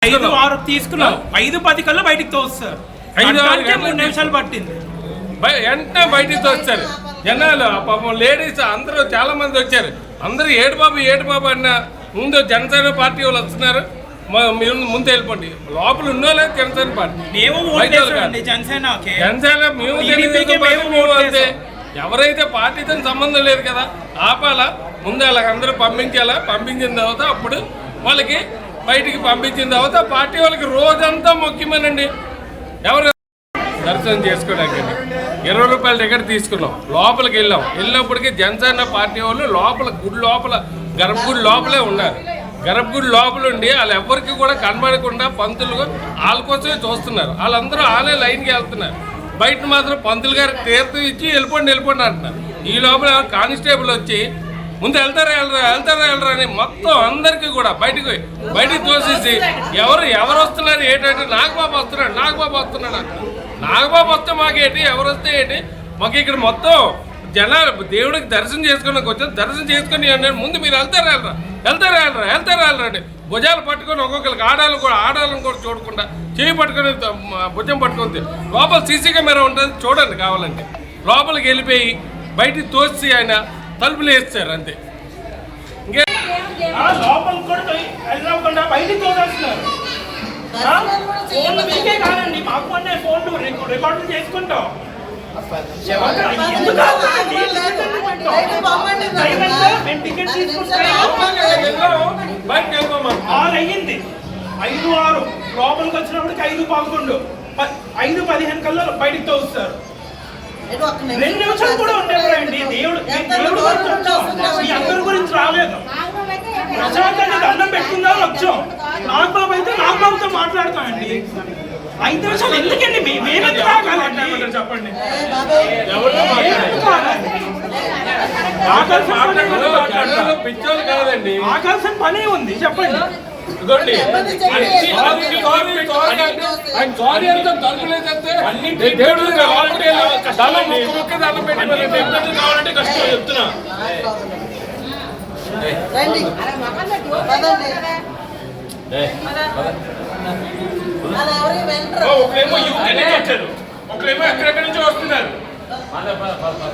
5-6 తీసుకున్నాం, 5-10 కల్లా బయటికి తోస్తారు. 3 నిమిషాలు పట్టింది. వెంటనే బయటికి తోస్తారు జనాలు. పాపం లేడీస్ అందరూ చాలా మంది వచ్చారు. అందరూ ఏడు బాబు అన్న ముందు జనసేన పార్టీ వాళ్ళు వస్తున్నారు, ముందు వెళ్ళిపోండి. లోపల ఉన్నో లేదు జనసేన పార్టీ. జనసేన మేము అంతే. ఎవరైతే పార్టీతో సంబంధం లేదు కదా, ఆపాలా ముందు వాళ్ళకి అందరూ పంపించాలా. పంపించిన తర్వాత అప్పుడు వాళ్ళకి బయటికి పంపించిన తర్వాత పార్టీ వాళ్ళకి రోజంతా ముఖ్యమేనండి. ఎవరు దర్శనం చేసుకోవడానికి 20 రూపాయల టికెట్ తీసుకున్నాం, లోపలికి వెళ్ళినప్పటికీ జనసేన పార్టీ వాళ్ళు లోపల గర్భగుడి లోపలే ఉన్నారు. గర్భగుడి లోపల ఉండి వాళ్ళు ఎవరికి కూడా కనబడకుండా పంతులు వాళ్ళ కోసమే చూస్తున్నారు. వాళ్ళందరూ వాళ్ళే లైన్కి వెళ్తున్నారు. బయట మాత్రం పంతులు గారికి తీర్థం ఇచ్చి వెళ్ళిపోండి అంటున్నారు. ఈ లోపల కానిస్టేబుల్ వచ్చి ముందు వెళ్తారా అని మొత్తం అందరికీ కూడా బయటికి తోసేసి ఎవరు వస్తున్నారు ఏంటంటే నాగబాబు వస్తున్నాడు. నాగబాబు వస్తే మాకేంటి, ఎవరు వస్తే ఏంటి, మాకు ఇక్కడ మొత్తం జనాలు దేవుడికి దర్శనం చేసుకోవడానికి వచ్చారు. దర్శనం చేసుకుని అన్నాడు. ముందు మీరు వెళ్తారా అండి. భుజాలు పట్టుకొని ఒక్కొక్కరికి ఆడాలను కూడా చూడకుండా చేయి పట్టుకొని భుజం పట్టుకుంది. లోపల సీసీ కెమెరా ఉంటుంది, చూడండి కావాలంటే. లోపలికి వెళ్ళిపోయి బయటికి తోసి ఆయన తలుపులు వేస్తారు అంతే. కాదండి, మాకు అన్నీ ఫోన్లు రికార్డులు చేసుకుంటాం. 5-6 లోపలికి వచ్చినప్పటికి 5-11 5-15 కల్లా బయటికి తోస్తారు. 2 నిమిషాలు కూడా ఉండేవారండి. దేవుడు అందరి గురించి రాలేదు. ప్రశాంతంగా దండం పెట్టుకుందా వచ్చాం. నాగబాబు అయితే నాగబాబుతో మాట్లాడతామండి. 5 నిమిషాలు ఎందుకండి? మేమెందుకు ఆగాలండి చెప్పండి. ఆకాల్సిన పనే ఉంది చెప్పండి. ఒకరేమో యూకే నుంచి వచ్చారు, ఒకరేమో ఎక్కడెక్కడి నుంచి వస్తున్నారు.